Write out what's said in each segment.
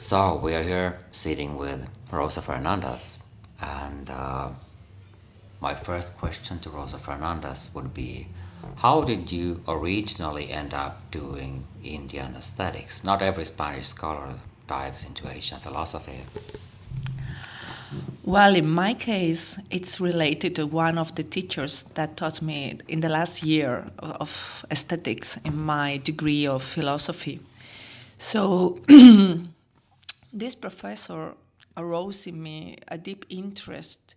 So we are here sitting with Rosa Fernandez, and my first question to Rosa Fernandez would be, how did you originally end up doing Indian aesthetics? Not every Spanish scholar dives into Asian philosophy. Well, in my case, it's related to one of the teachers that taught me in the last year of aesthetics in my degree of philosophy. So, this professor arose in me a deep interest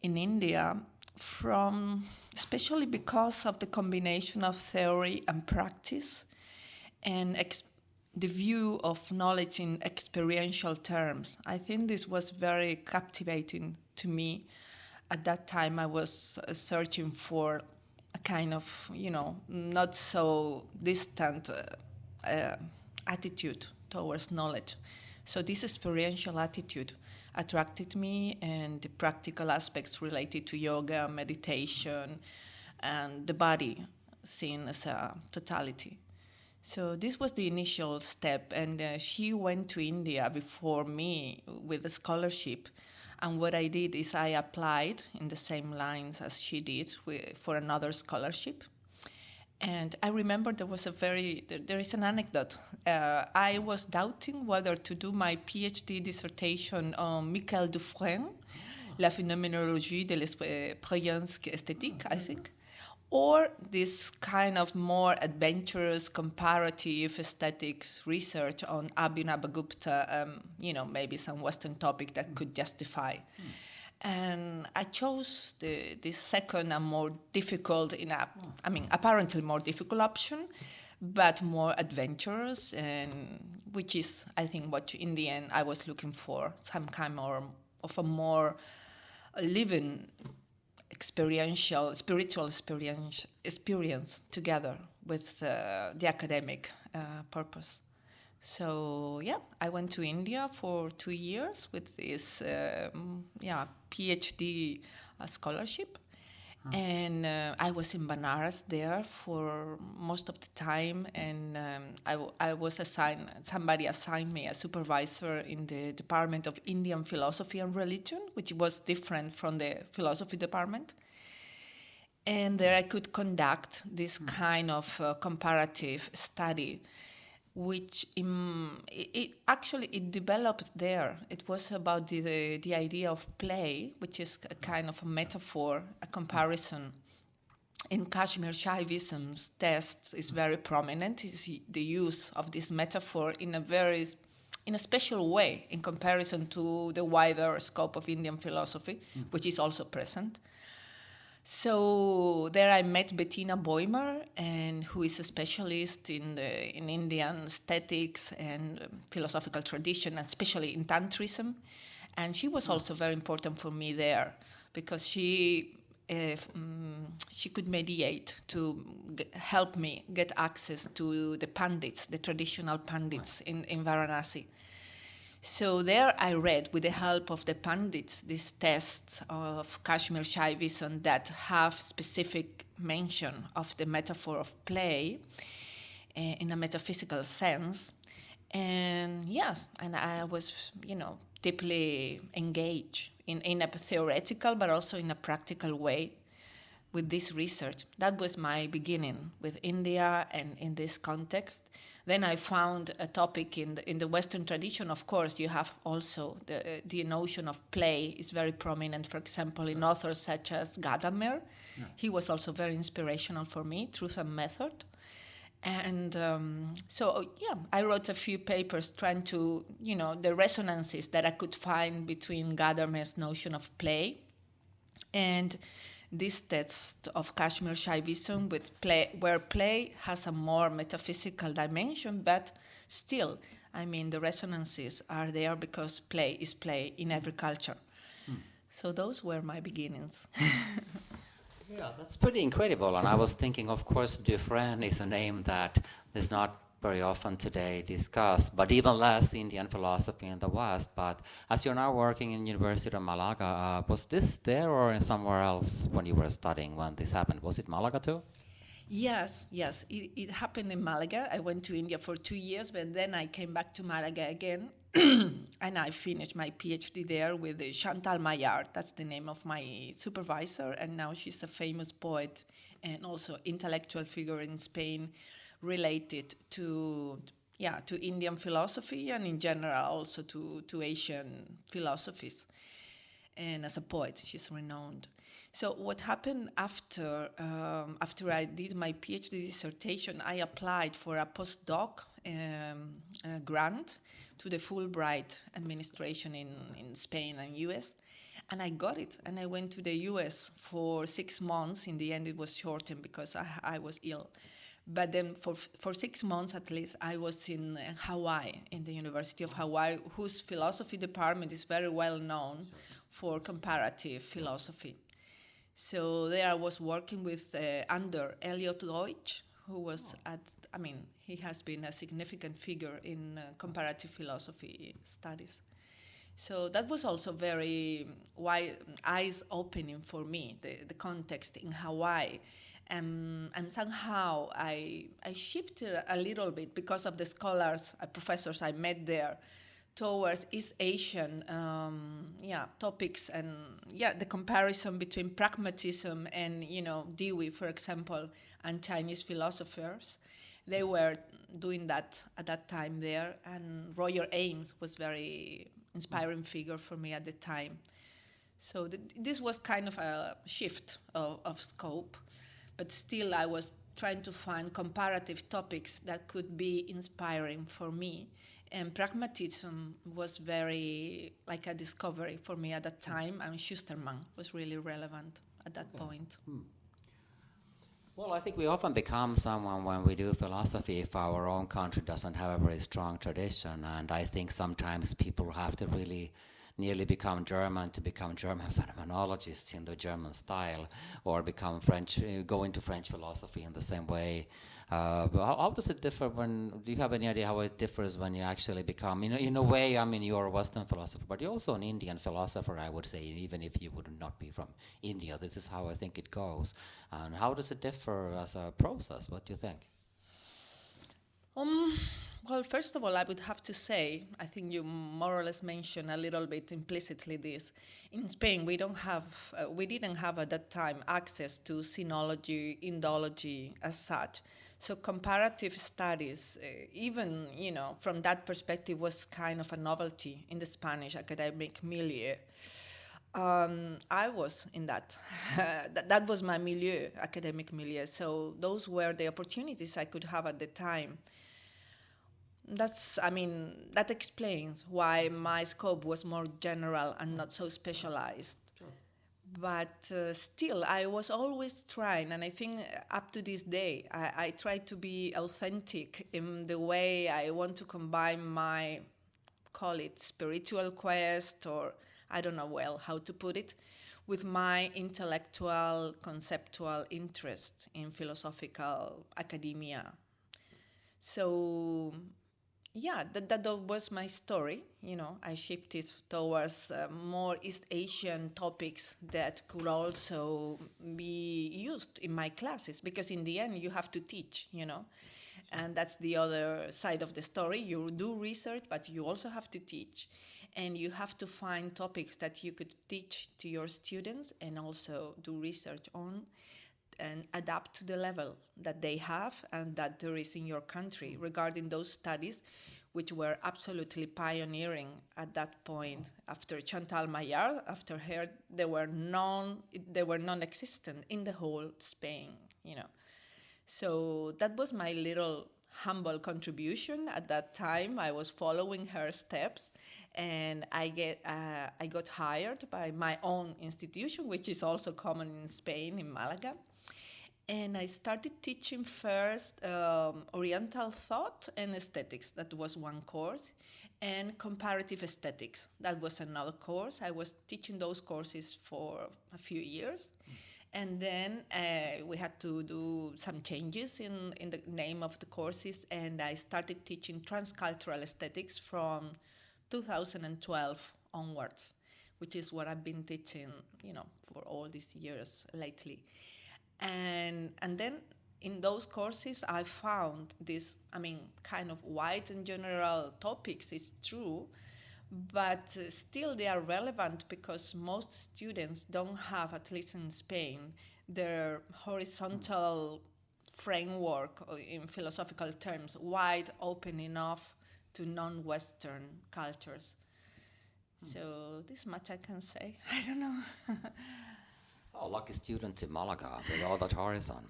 in India from especially because of the combination of theory and practice and the view of knowledge in experiential terms. I think this was very captivating to me. At that time, I was searching for a kind of, not so distant attitude towards knowledge. So this experiential attitude attracted me, and the practical aspects related to yoga, meditation, and the body seen as a totality. So this was the initial step, and she went to India before me with a scholarship. And what I did is I applied in the same lines as she did for another scholarship. And I remember there is an anecdote. I was doubting whether to do my PhD dissertation on Michael Dufresne, La phénoménologie de l'expérience esthétique, I think, or this kind of more adventurous comparative aesthetics research on Abhinavagupta, maybe some Western topic that could justify. And I chose this second and more difficult, apparently more difficult option, but more adventurous, and which is, I think, what in the end I was looking for, some kind of a more living spiritual experience together with the academic purpose. So I went to India for 2 years with this PhD scholarship, and I was in Banaras there for most of the time, and I was assigned. Somebody assigned me a supervisor in the Department of Indian Philosophy and Religion, which was different from the philosophy department. And there I could conduct this kind of comparative study, which it developed there. It was about the idea of play, which is a kind of a metaphor, a comparison. In Kashmir Shaivism's texts is very prominent. Is the use of this metaphor in a special way in comparison to the wider scope of Indian philosophy, which is also present. So there I met Bettina Boimer, and who is a specialist in Indian aesthetics and philosophical tradition, especially in Tantrism. And she was also very important for me there because she could mediate to help me get access to the pandits, the traditional pandits in Varanasi. So there I read, with the help of the pandits, these texts of Kashmir Shaivism that have specific mention of the metaphor of play in a metaphysical sense. And I was, deeply engaged in a theoretical but also in a practical way with this research. That was my beginning with India and in this context. Then I found a topic in the Western tradition. Of course, you have also the notion of play is very prominent, for example, in authors such as Gadamer. Yeah. He was also very inspirational for me, Truth and Method. And I wrote a few papers trying to, the resonances that I could find between Gadamer's notion of play and this text of Kashmir Shaivism with play, where play has a more metaphysical dimension, but still, the resonances are there because play is play in every culture. So those were my beginnings. Yeah, that's pretty incredible. And I was thinking, of course, Dufresne is a name that is not very often today discussed, but even less Indian philosophy in the West. But as you're now working in University of Málaga, was this there or somewhere else when you were studying when this happened? Was it Málaga too? Yes. It happened in Málaga. I went to India for 2 years, but then I came back to Málaga again and I finished my PhD there with Chantal Maillard. That's the name of my supervisor, and now she's a famous poet and also intellectual figure in Spain related to Indian philosophy and in general also to Asian philosophies. And as a poet, she's renowned. So what happened after I did my PhD dissertation, I applied for a postdoc grant to the Fulbright administration in Spain and US, and I got it. And I went to the US for 6 months. In the end, it was shortened because I was ill. But then for 6 months at least, I was in Hawaii, in the University of Hawaii, whose philosophy department is very well known for comparative philosophy. So there I was working with under Elliot Deutsch, who was he has been a significant figure in comparative philosophy studies. So that was also very eyes-opening for me, the context in Hawaii. And somehow I shifted a little bit because of the scholars, professors I met there, towards East Asian topics and the comparison between pragmatism and Dewey, for example, and Chinese philosophers. They were doing that at that time there, and Roger Ames was very inspiring figure for me at the time. So this was kind of a shift of scope, but still I was trying to find comparative topics that could be inspiring for me. And pragmatism was very like a discovery for me at that time, and Schusterman was really relevant at that point. Well, I think we often become someone when we do philosophy if our own country doesn't have a very strong tradition, and I think sometimes people have to really nearly become German to become German phenomenologists in the German style, or become French, go into French philosophy in the same way. How does it differ do you have any idea how it differs when you actually become, in a way, you're a Western philosopher, but you're also an Indian philosopher, I would say, even if you would not be from India. This is how I think it goes. And how does it differ as a process? What do you think? Well, first of all, I would have to say, I think you more or less mentioned a little bit implicitly this. In Spain, we didn't have at that time access to sinology, Indology as such. So comparative studies, even, from that perspective, was kind of a novelty in the Spanish academic milieu. I was in that. That was my milieu, academic milieu. So those were the opportunities I could have at the time. That explains why my scope was more general and not so specialized. Sure. But still, I was always trying, and I think up to this day, I try to be authentic in the way I want to combine my, call it spiritual quest, or I don't know well how to put it, with my intellectual, conceptual interest in philosophical academia. So that was my story. I shifted towards more East Asian topics that could also be used in my classes, because in the end you have to teach, and that's the other side of the story. You do research, but you also have to teach, and you have to find topics that you could teach to your students and also do research on, and adapt to the level that they have and that there is in your country regarding those studies, which were absolutely pioneering at that point. After Chantal Maillard, after her, they were non-existent in the whole Spain, So that was my little humble contribution at that time. I was following her steps, and I got hired by my own institution, which is also common in Spain, in Málaga. And I started teaching first Oriental thought and aesthetics. That was one course. And comparative aesthetics. That was another course. I was teaching those courses for a few years. And then we had to do some changes in the name of the courses. And I started teaching transcultural aesthetics from 2012 onwards, which is what I've been teaching, for all these years lately. And then in those courses, I found this, I mean, kind of wide and general topics, it's true, but still they are relevant because most students don't have, at least in Spain, their horizontal framework in philosophical terms wide open enough to non-Western cultures. So this much I can say. I don't know. Oh, lucky student in Malaga with all that horizon.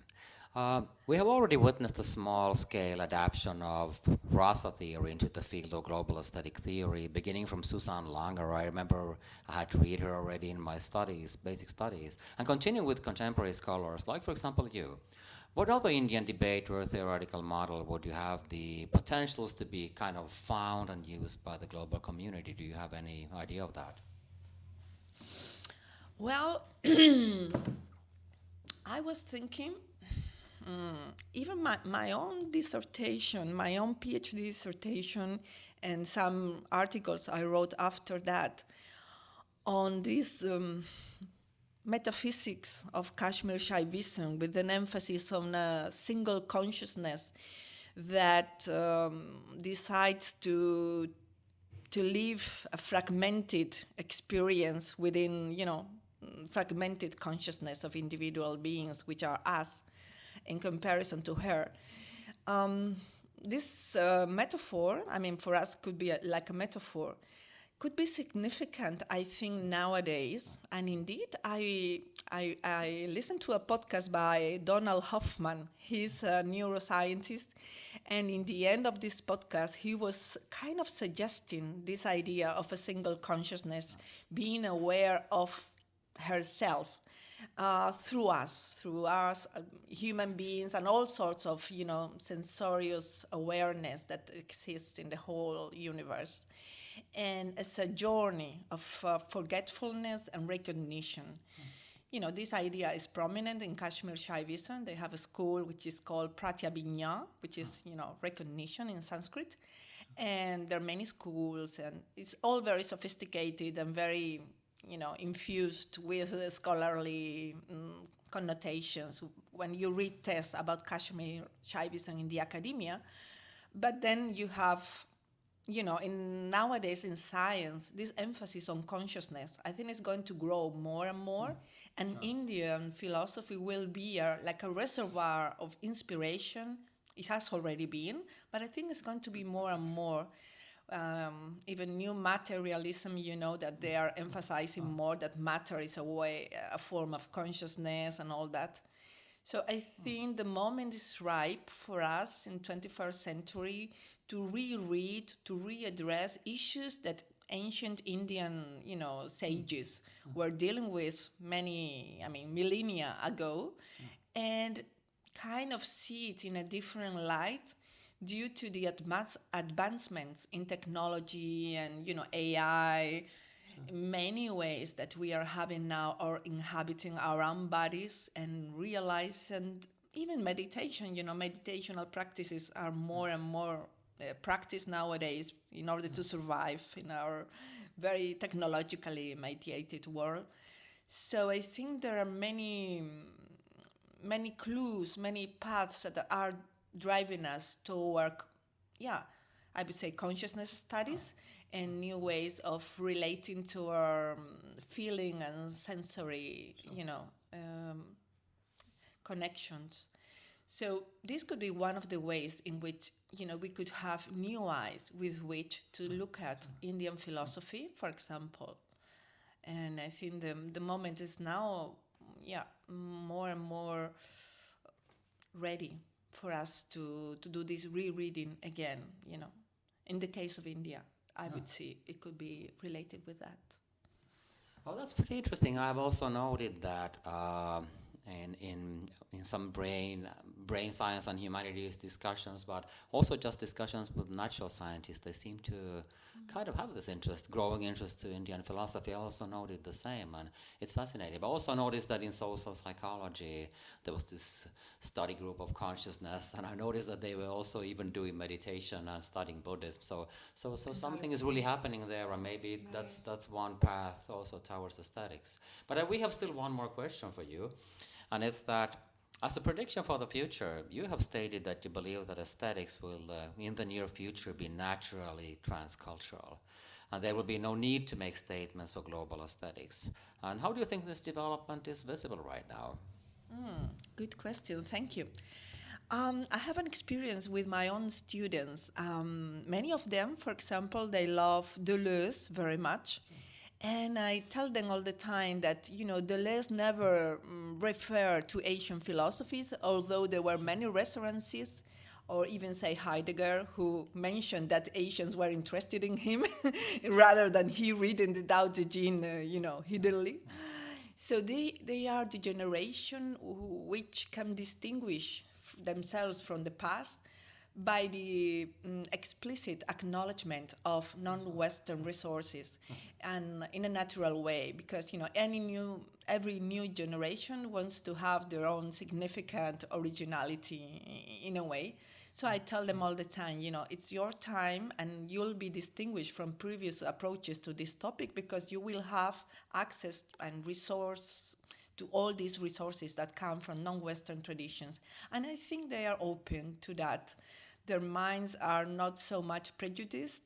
We have already witnessed a small-scale adaptation of Rosa theory into the field of global aesthetic theory, beginning from Susan Langer. I remember I had to read her already in my studies, basic studies, and continue with contemporary scholars, like, for example, you. What other Indian debate or theoretical model would you have the potentials to be kind of found and used by the global community? Do you have any idea of that? Well, I was thinking, even my own dissertation, my own PhD dissertation, and some articles I wrote after that on this metaphysics of Kashmir Shaivism with an emphasis on a single consciousness that decides to live a fragmented experience within, fragmented consciousness of individual beings, which are us, in comparison to her. This metaphor, I mean, for us could be like a metaphor, could be significant, I think, nowadays. And indeed, I listened to a podcast by Donald Hoffman. He's a neuroscientist. And in the end of this podcast, he was kind of suggesting this idea of a single consciousness being aware of herself through us, human beings, and all sorts of, sensorious awareness that exists in the whole universe. And it's a journey of forgetfulness and recognition. This idea is prominent in Kashmir Shaivism. They have a school which is called Pratyabhijna, which is, recognition in Sanskrit. And there are many schools, and it's all very sophisticated and very, infused with scholarly connotations when you read texts about Kashmir Shaivism in the academia. But then you have, nowadays in science, this emphasis on consciousness, I think it's going to grow more and more. And sure. Indian philosophy will be like a reservoir of inspiration. It has already been, but I think it's going to be more and more. Even new materialism, that they are emphasizing more that matter is a form of consciousness and all that. So I think the moment is ripe for us in 21st century to reread, to readdress issues that ancient Indian, sages were dealing with millennia ago, and kind of see it in a different light due to the advancements in technology and, AI, sure. Many ways that we are having now or inhabiting our own bodies and realize, and even meditation, meditational practices are more and more practiced nowadays in order to survive in our very technologically mediated world. So I think there are many clues, many paths that are driving us toward, I would say consciousness studies and new ways of relating to our feeling and sensory, sure. Connections. So this could be one of the ways in which, we could have new eyes with which to look at Indian philosophy, for example. And I think the moment is now, more and more ready for us to do this rereading again, In the case of India, I would see it could be related with that. Oh, that's pretty interesting. I've also noted that in some brain science and humanities discussions, but also just discussions with natural scientists, they seem to kind of have this growing interest to Indian philosophy. I also noted the same, and it's fascinating. But I also noticed that in social psychology, there was this study group of consciousness, and I noticed that they were also even doing meditation and studying Buddhism. So something is really happening there, and maybe that's one path also towards aesthetics. But we have still one more question for you, and it's that As a prediction for the future, you have stated that you believe that aesthetics will, in the near future, be naturally transcultural, and there will be no need to make statements for global aesthetics. And how do you think this development is visible right now? Good question. Thank you. I have an experience with my own students. Many of them, for example, they love Deleuze very much. And I tell them all the time that, Deleuze never referred to Asian philosophies, although there were many references, or even say Heidegger, who mentioned that Asians were interested in him rather than he reading the Tao Te Ching, hiddenly. So they are the generation which can distinguish themselves from the past by the explicit acknowledgement of non-Western resources and in a natural way, because every new generation wants to have their own significant originality in a way. So I tell them all the time, it's your time and you'll be distinguished from previous approaches to this topic because you will have access and resource to all these resources that come from non-Western traditions. And I think they are open to that. Their minds are not so much prejudiced.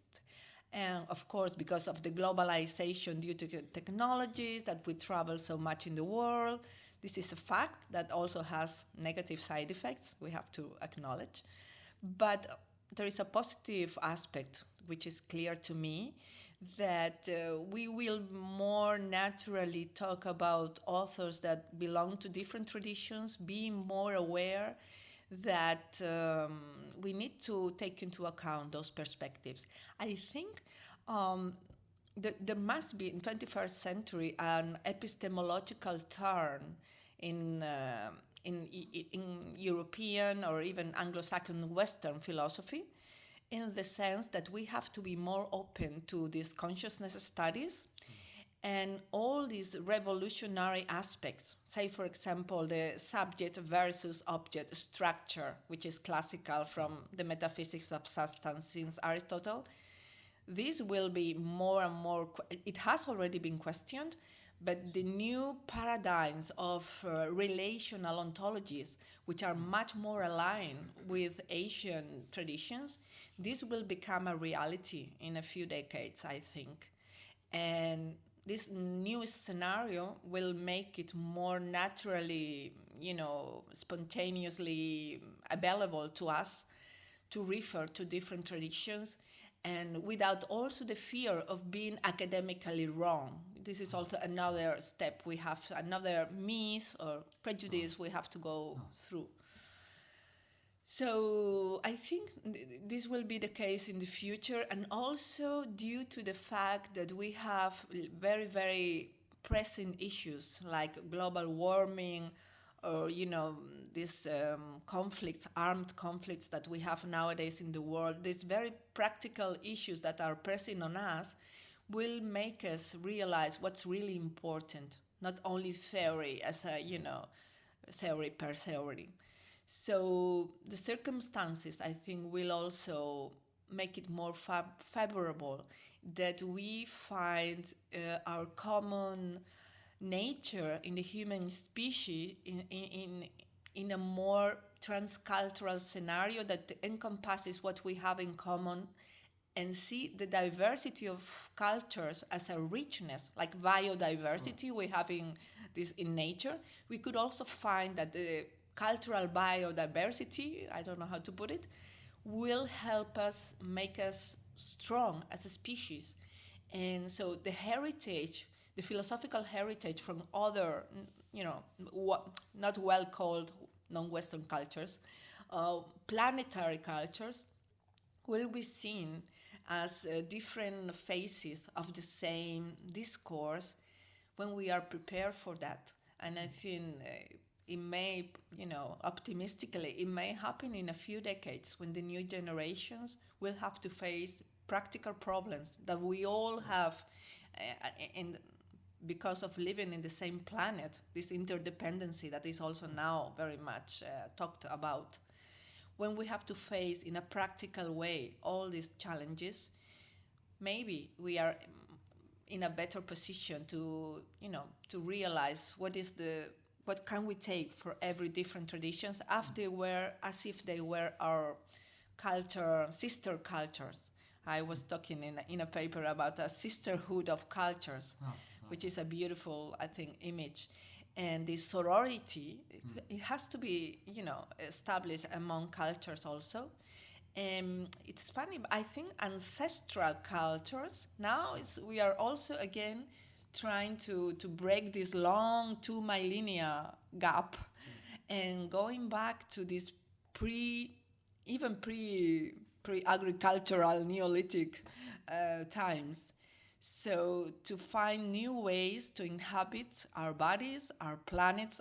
And of course, because of the globalization due to technologies, that we travel so much in the world, this is a fact that also has negative side effects, we have to acknowledge. But there is a positive aspect, which is clear to me, that we will more naturally talk about authors that belong to different traditions, being more aware that we need to take into account those perspectives. I think there must be in 21st century an epistemological turn in European or even Anglo-Saxon Western philosophy, in the sense that we have to be more open to these consciousness studies and all these revolutionary aspects. Say, for example, the subject versus object structure, which is classical from the metaphysics of substance since Aristotle. This will be more and more, it has already been questioned, but the new paradigms of relational ontologies, which are much more aligned with Asian traditions, this will become a reality in a few decades, I think. And this new scenario will make it more naturally, spontaneously available to us to refer to different traditions, and without also the fear of being academically wrong. This is also another step we have, another myth or prejudice we have to go through. So I think this will be the case in the future, and also due to the fact that we have very, very pressing issues like global warming, or these conflicts, armed conflicts that we have nowadays in the world. These very practical issues that are pressing on us will make us realize what's really important, not only theory as a theory per theory. So the circumstances, I think, will also make it more favorable that we find our common nature in the human species in a more transcultural scenario that encompasses what we have in common, and see the diversity of cultures as a richness, like biodiversity we have in nature. We could also find that the cultural biodiversity, I don't know how to put it, will help us, make us strong as a species. And so the heritage, the philosophical heritage from other, not well called non-Western cultures, planetary cultures, will be seen as different phases of the same discourse when we are prepared for that. And I think it may, optimistically, it may happen in a few decades when the new generations will have to face practical problems that we all have because of living in the same planet, this interdependency that is also now very much talked about. When we have to face in a practical way all these challenges, maybe we are in a better position to realize what is the what can we take for every different traditions as if they were our culture, sister cultures. I was talking in a paper about a sisterhood of cultures, which is a beautiful, I think, image. And this sorority, it has to be, established among cultures also. It's funny, I think ancestral cultures, now we are also again trying to break this long 2 millennia gap and going back to this pre-agricultural Neolithic times. So to find new ways to inhabit our bodies, our planets,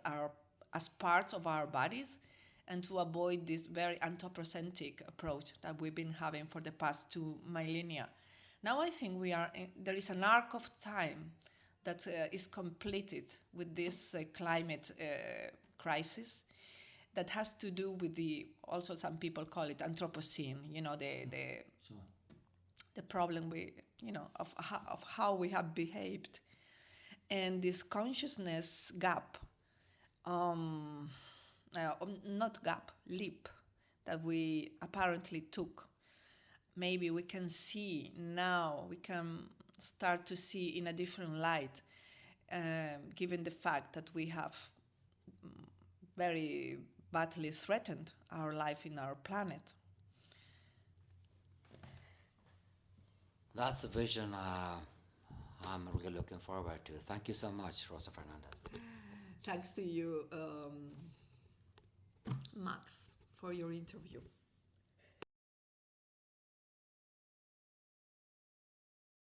as parts of our bodies, and to avoid this very anthropocentric approach that we've been having for the past 2 millennia. Now I think there is an arc of time that is completed with this climate crisis that has to do with also some people call it Anthropocene, the problem of how we have behaved. And this consciousness gap, leap that we apparently took, maybe we can see now, we can start to see in a different light, given the fact that we have very badly threatened our life in our planet. That's a vision I'm really looking forward to. Thank you so much, Rosa Fernandez. Thanks to you, Max, for your interview.